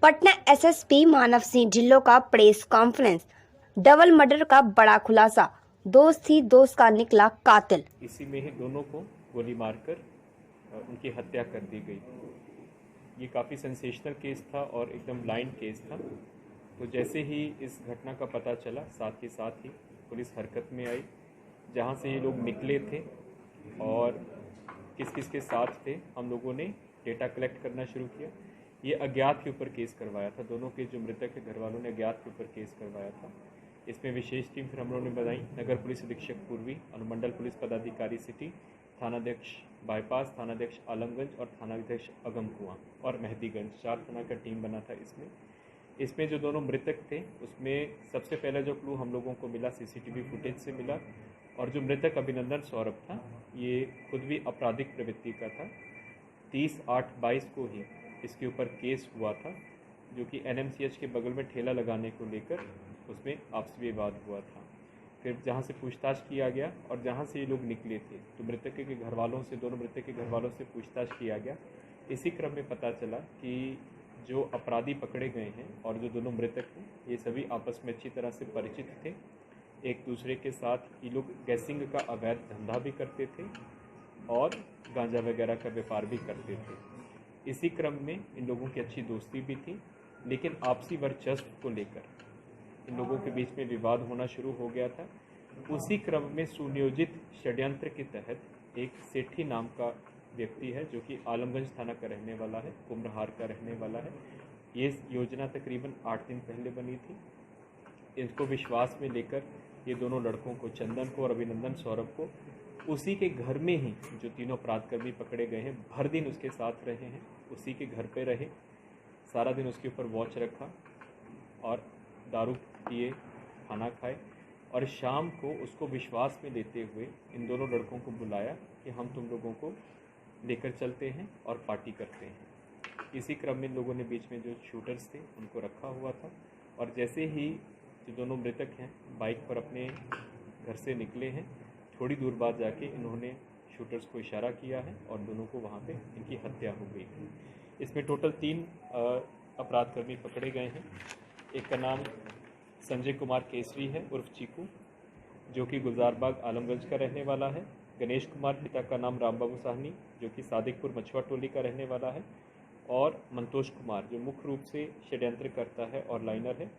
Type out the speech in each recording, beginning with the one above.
Patna SSP मानव सिंह ढिल्लों का press conference. Double murder का बड़ा खुलासा। दोस्त ही दोस्त का निकला कातिल। इसी में ही दोनों को गोली मारकर उनकी हत्या कर दी गई। ये काफ़ी सेंसेशनल केस था और एकदम ब्लाइंड केस था। तो जैसे ही इस घटना का पता चला, साथ ही पुलिस हरकत में आई। जहाँ से ये लोग निकले थे और किस किस के साथ थे, हम लोगों ने डेटा कलेक्ट करना शुरू किया। ये अज्ञात के ऊपर केस करवाया था। दोनों के जो मृतक के घर वालों ने अज्ञात के ऊपर केस करवाया था। इसमें विशेष टीम फिर हम लोगों ने बनाई। नगर पुलिस अधीक्षक पूर्वी, अनुमंडल पुलिस पदाधिकारी सिटी, थानाध्यक्ष बाईपास, थानाध्यक्ष आलमगंज और थानाध्यक्ष अगमकुआं और मेहदीगंज, 4 थाना का टीम बना था। इसमें जो दोनों मृतक थे, उसमें सबसे पहला जो क्लू हम लोगों को मिला सीसीटीवी फुटेज से मिला। और जो मृतक अभिनंदन सौरभ था, ये खुद भी आपराधिक प्रवृत्ति का था। 30/8/22 को ही इसके ऊपर केस हुआ था, जो कि NMCH के बगल में ठेला लगाने को लेकर उसमें आपसी विवाद हुआ था। फिर जहाँ से पूछताछ किया गया और जहाँ से ये लोग निकले थे, तो मृतक के घर वालों से, दोनों मृतक के घर वालों से पूछताछ किया गया। इसी क्रम में पता चला कि जो अपराधी पकड़े गए हैं और जो दोनों मृतक हैं, ये सभी आपस में अच्छी तरह से परिचित थे। एक दूसरे के साथ ये लोग गैसिंग का अवैध धंधा भी करते थे और गांजा वगैरह का व्यापार भी करते थे। इसी क्रम में इन लोगों की अच्छी दोस्ती भी थी, लेकिन आपसी वर्चस्व को लेकर इन लोगों के बीच में विवाद होना शुरू हो गया था। उसी क्रम में सुनियोजित षड्यंत्र के तहत एक सेठी नाम का व्यक्ति है, जो कि आलमगंज थाना का रहने वाला है, कुम्हरार का रहने वाला है। ये योजना तकरीबन 8 दिन पहले बनी थी। इसको विश्वास में लेकर ये दोनों लड़कों को, चंदन को और अभिनंदन सौरभ को, उसी के घर में ही जो तीनों अपराधकर्मी पकड़े गए हैं, भर दिन उसके साथ रहे हैं, उसी के घर पे रहे, सारा दिन उसके ऊपर वॉच रखा और दारू पिए, खाना खाए। और शाम को उसको विश्वास में लेते हुए इन दोनों लड़कों को बुलाया कि हम तुम लोगों को लेकर चलते हैं और पार्टी करते हैं। इसी क्रम में इन लोगों ने बीच में जो शूटर्स थे उनको रखा हुआ था। और जैसे ही जो दोनों मृतक हैं बाइक पर अपने घर से निकले हैं, थोड़ी दूर बाद जाके इन्होंने शूटर्स को इशारा किया है और दोनों को वहाँ पे इनकी हत्या हो गई है। इसमें टोटल 3 अपराधकर्मी पकड़े गए हैं। एक का नाम संजय कुमार केसरी है उर्फ चीकू, जो कि गुलजारबाग आलमगंज का रहने वाला है। गणेश कुमार, पिता का नाम रामबाबू साहनी, जो कि सादिकपुर मछुआ टोली का रहने वाला है। और मंतोष कुमार, जो मुख्य रूप से षड्यंत्र करता है और लाइनर है,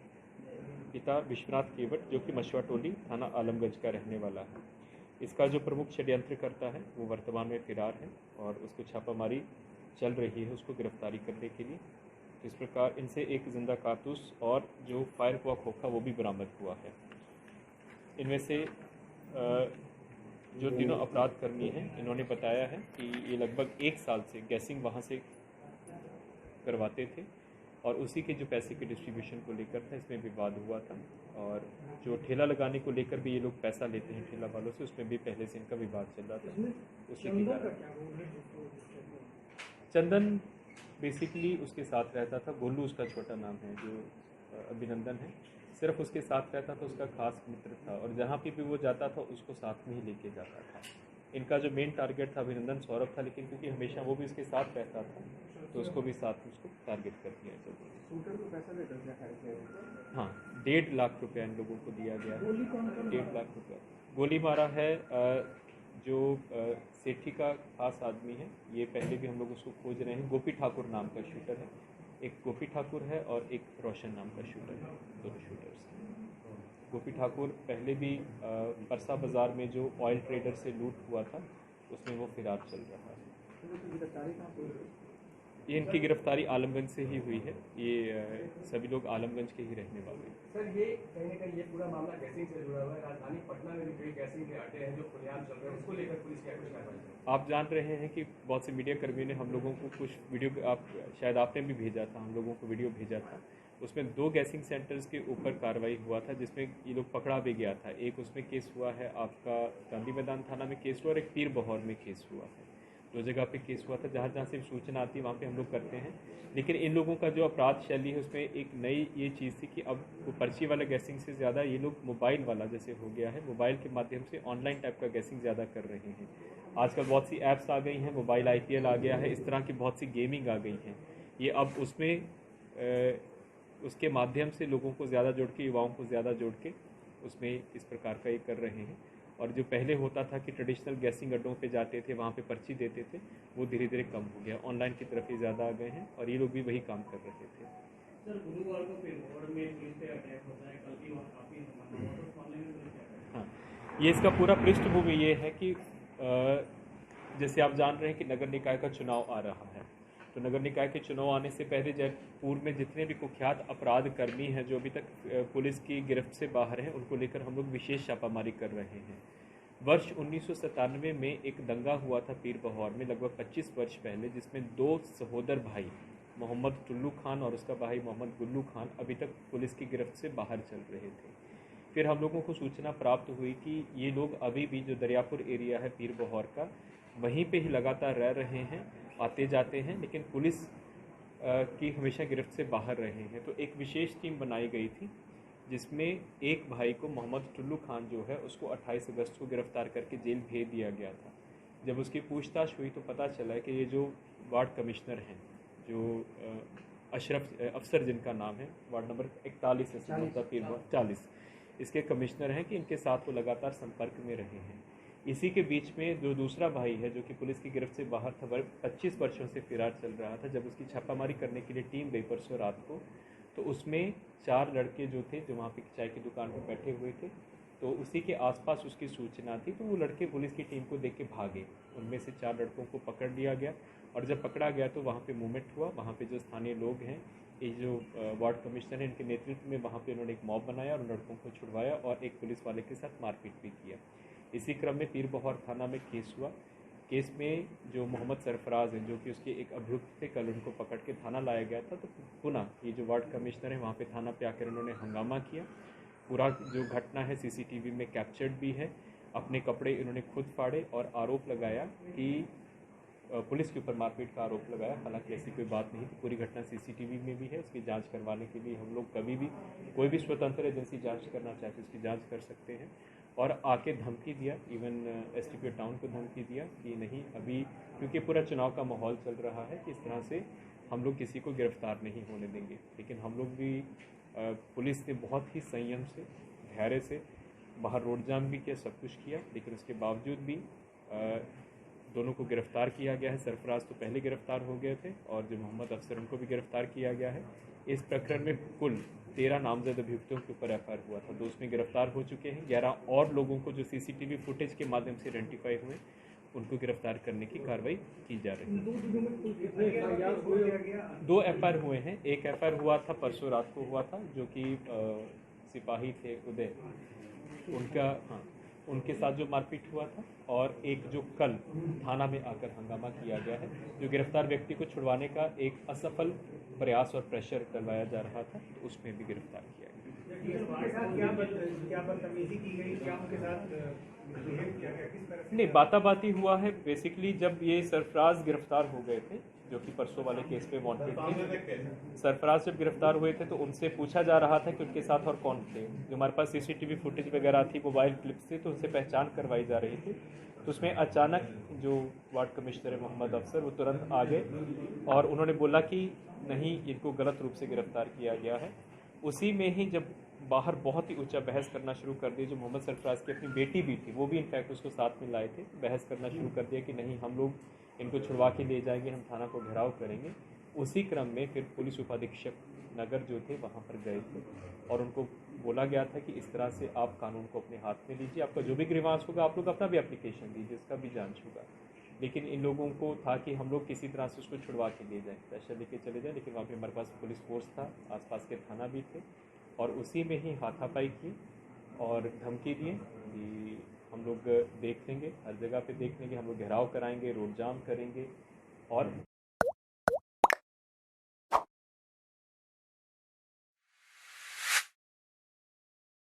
पिता विश्वनाथ केवट, जो कि मछुआ टोली थाना आलमगंज का रहने वाला है। इसका जो प्रमुख षड्यंत्र करता है वो वर्तमान में फिरार है और उसको छापामारी चल रही है उसको गिरफ्तारी करने के लिए। इस प्रकार इनसे एक जिंदा कारतूस और जो फायर हुआ खोखा वो भी बरामद हुआ है। इनमें से जो तीनों अपराधकर्मी हैं, इन्होंने बताया है कि ये लगभग 1 साल से गैसिंग वहाँ से करवाते थे और उसी के जो पैसे के डिस्ट्रीब्यूशन को लेकर था, इसमें विवाद हुआ था। और जो ठेला लगाने को लेकर भी ये लोग पैसा लेते हैं ठेला वालों से, उसमें भी पहले से इनका विवाद चल रहा था। उसी के कारण चंदन बेसिकली उसके साथ रहता था। गोलू उसका छोटा नाम है, जो अभिनंदन है, सिर्फ उसके साथ रहता था, उसका खास मित्र था और जहाँ पे भी वो जाता था उसको साथ में ही लेके जाता था। इनका जो मेन टारगेट था अभिनंदन सौरभ था, लेकिन क्योंकि हमेशा वो भी उसके साथ रहता था तो उसको भी साथ में उसको टारगेट कर दिया जाता। हाँ, 1.5 लाख रुपया इन लोगों को दिया गया है। 1.5 लाख रुपया गोली मारा है जो सेठी का खास आदमी है। ये पहले भी हम लोग उसको खोज रहे हैं। गोपी ठाकुर नाम का शूटर है, एक गोपी ठाकुर है और एक रोशन नाम का शूटर है, दोनों शूटर्स। गोपी ठाकुर पहले भी परसा बाज़ार में जो ऑयल ट्रेडर से लूट हुआ था उसमें वो फिरार चल रहा है। ये इनकी गिरफ्तारी आलमगंज से ही हुई है। ये सभी लोग आलमगंज के ही रहने वाले हैं। सर, ये कहीं ना कहीं ये पूरा मामला गैसिंग से जुड़ा हुआ है। राजधानी पटना में भी कई गैसिंग के अड्डे हैं जो खुलेआम चल रहे हैं, उसको लेकर पुलिस क्या कुछ कार्रवाई? आप जान रहे हैं कि बहुत से मीडिया कर्मियों ने हम लोगों को कुछ वीडियो, शायद आपने भी भेजा था, हम लोगों को वीडियो भेजा था। उसमें 2 गैसिंग सेंटर्स के ऊपर कार्रवाई हुआ था, जिसमें ये लोग पकड़ा भी गया था। एक उसमें केस हुआ है आपका गांधी मैदान थाना में केस हुआ और एक पीर बहौर में केस हुआ है। 2 जगह पे केस हुआ था। जहाँ जहाँ से सूचना आती है वहाँ पे हम लोग करते हैं। लेकिन इन लोगों का जो अपराध शैली है उसमें एक नई ये चीज़ थी कि अब वो पर्ची वाला गैसिंग से ज़्यादा ये लोग मोबाइल वाला जैसे हो गया है, मोबाइल के माध्यम से ऑनलाइन टाइप का गैसिंग ज़्यादा कर रहे हैं। आजकल बहुत सी ऐप्स आ गई हैं, मोबाइल IPL आ गया है, इस तरह की बहुत सी गेमिंग आ गई हैं। ये अब उसमें उसके माध्यम से लोगों को ज़्यादा जोड़ के, युवाओं को ज़्यादा जोड़ के उसमें इस प्रकार का ये कर रहे हैं। और जो पहले होता था कि ट्रेडिशनल गैसिंग अड्डों पे जाते थे, वहाँ पे पर्ची देते थे, वो धीरे धीरे कम हो गया, ऑनलाइन की तरफ ही ज़्यादा आ गए हैं और ये लोग भी वही काम कर रहे थे। सर, गुरुवार को पिलखोर में पुलिस पे अटैक होता है, कल भी वहाँ काफ़ी हंगामा हुआ, तो उस मामले में पुलिस क्या करे? हाँ, ये इसका पूरा पृष्ठभूमि ये है कि जैसे आप जान रहे हैं कि नगर निकाय का चुनाव आ रहा है, तो नगर निकाय के चुनाव आने से पहले जयपुर में जितने भी कुख्यात अपराध कर्मी हैं जो अभी तक पुलिस की गिरफ्त से बाहर हैं, उनको लेकर हम लोग विशेष छापामारी कर रहे हैं। वर्ष 1997 में एक दंगा हुआ था पीर बहौर में, लगभग 25 वर्ष पहले, जिसमें 2 सहोदर भाई मोहम्मद टुल्लू खान और उसका भाई मोहम्मद गुल्लू खान अभी तक पुलिस की गिरफ्त से बाहर चल रहे थे। फिर हम लोगों को सूचना प्राप्त हुई कि ये लोग अभी भी जो दरियापुर एरिया है पीर बहौर का, वहीं पे ही लगातार रह रहे हैं, आते जाते हैं, लेकिन पुलिस की हमेशा गिरफ्त से बाहर रहे हैं। तो एक विशेष टीम बनाई गई थी जिसमें एक भाई को, मोहम्मद टुल्लू खान जो है, उसको 28 अगस्त को गिरफ्तार करके जेल भेज दिया गया था। जब उसकी पूछताछ हुई तो पता चला कि ये जो वार्ड कमिश्नर हैं, जो अशरफ अफसर जिनका नाम है, वार्ड नंबर 41 है, पीर 40, इसके कमिश्नर हैं, कि इनके साथ वो लगातार संपर्क में रहे हैं। इसी के बीच में जो दूसरा भाई है जो कि पुलिस की गिरफ्त से बाहर था, 25 वर्षों से फरार चल रहा था, जब उसकी छापामारी करने के लिए टीम गई परसों रात को, तो उसमें 4 लड़के जो थे, जो वहाँ पे चाय की दुकान पर बैठे हुए थे, तो उसी के आसपास उसकी सूचना थी, तो वो लड़के पुलिस की टीम को देख के भागे। उनमें से 4 लड़कों को पकड़ लिया गया और जब पकड़ा गया तो वहाँ पे मूवमेंट हुआ। वहाँ पे जो स्थानीय लोग हैं, ये जो वार्ड कमिश्नर हैं, इनके नेतृत्व में वहाँ पे उन्होंने एक मॉब बनाया और लड़कों को छुड़वाया और एक पुलिस वाले के साथ मारपीट भी किया। इसी क्रम में पीर बहौर थाना में केस हुआ। केस में जो मोहम्मद सरफराज हैं, जो कि उसके एक अभियुक्त थे, कल उनको पकड़ के थाना लाया गया था। तो पुनः ये जो वार्ड कमिश्नर है वहाँ पे थाना पे आकर उन्होंने हंगामा किया। पूरा जो घटना है सीसीटीवी में कैप्चर्ड भी है। अपने कपड़े इन्होंने खुद फाड़े और आरोप लगाया कि पुलिस के ऊपर मारपीट का आरोप लगाया। हालांकि ऐसी कोई बात नहीं थी, पूरी घटना सीसीटीवी में भी है। उसकी जांच करवाने के लिए हम लोग कभी भी, कोई भी स्वतंत्र एजेंसी जांच करना चाहे तो उसकी जांच कर सकते हैं। और आके धमकी दिया, इवन एसडीपीओ टाउन को धमकी दिया कि नहीं, अभी क्योंकि पूरा चुनाव का माहौल चल रहा है, कि इस तरह से हम लोग किसी को गिरफ्तार नहीं होने देंगे। लेकिन हम लोग भी, पुलिस ने बहुत ही संयम से, धैर्य से बाहर रोड जाम भी किया, सब कुछ किया, लेकिन उसके बावजूद भी दोनों को गिरफ्तार किया गया है। सरफराज तो पहले गिरफ्तार हो गए थे और जो मोहम्मद अफसर, उनको भी गिरफ्तार किया गया है। इस प्रकरण में कुल 13 नामजद अभियुक्तों के ऊपर एफआईआर हुआ था, 2 उसमें गिरफ्तार हो चुके हैं। 11 और लोगों को जो सीसीटीवी फुटेज के माध्यम से आइडेंटिफाई हुए, उनको गिरफ्तार करने की कार्रवाई की जा रही है। 2 एफआईआर हुए हैं। एक एफआईआर हुआ था परसों रात को हुआ था, जो कि सिपाही थे उदय, उनका, हाँ, उनके साथ जो मारपीट हुआ था, और एक जो कल थाना में आकर हंगामा किया गया है, जो गिरफ्तार व्यक्ति को छुड़वाने का एक असफल प्रयास और प्रेशर करवाया जा रहा था, तो उसमें भी गिरफ्तार किया गया। नहीं, बाताबाती हुआ है। बेसिकली जब ये सरफराज गिरफ्तार हो गए थे, जो कि परसों वाले केस पे वांटेड थे, सरफराज जब गिरफ्तार हुए थे तो उनसे पूछा जा रहा था कि उनके साथ और कौन थे। जो हमारे पास सीसीटीवी फुटेज वगैरह थी, मोबाइल क्लिप्स थी, तो उनसे पहचान करवाई जा रही थी। तो उसमें अचानक जो वार्ड कमिश्नर है मोहम्मद अफसर, वो तुरंत आ गए और उन्होंने बोला कि नहीं, इनको गलत रूप से गिरफ्तार किया गया है। उसी में ही जब बाहर बहुत ही ऊंचा बहस करना शुरू कर दिया, जो मोहम्मद सरफराज की अपनी बेटी भी थी, वो भी इनफैक्ट उसको साथ में लाए थे, बहस करना शुरू कर दिया कि नहीं, हम लोग इनको छुड़वा के ले जाएंगे, हम थाना को घेराव करेंगे। उसी क्रम में फिर पुलिस उपाधीक्षक नगर जो थे वहाँ पर गए थे और उनको बोला गया था कि इस तरह से आप कानून को अपने हाथ में लीजिए, आपका जो भी ग्रीवांस होगा आप लोग अपना भी एप्लीकेशन दीजिए, इसका भी जांच होगा। लेकिन इन लोगों को था कि हम लोग किसी तरह से उसको छुड़वा के ले जाएँ, प्रेशर लेके चले जाएँ। लेकिन वहाँ पे हमारे पास पुलिस फोर्स था, आसपास के थाना भी थे, और उसी में ही हाथापाई की और धमकी दिए कि हम लोग देख लेंगे, हर जगह पे देख लेंगे, हम लोग घेराव कराएंगे, रोड जाम करेंगे और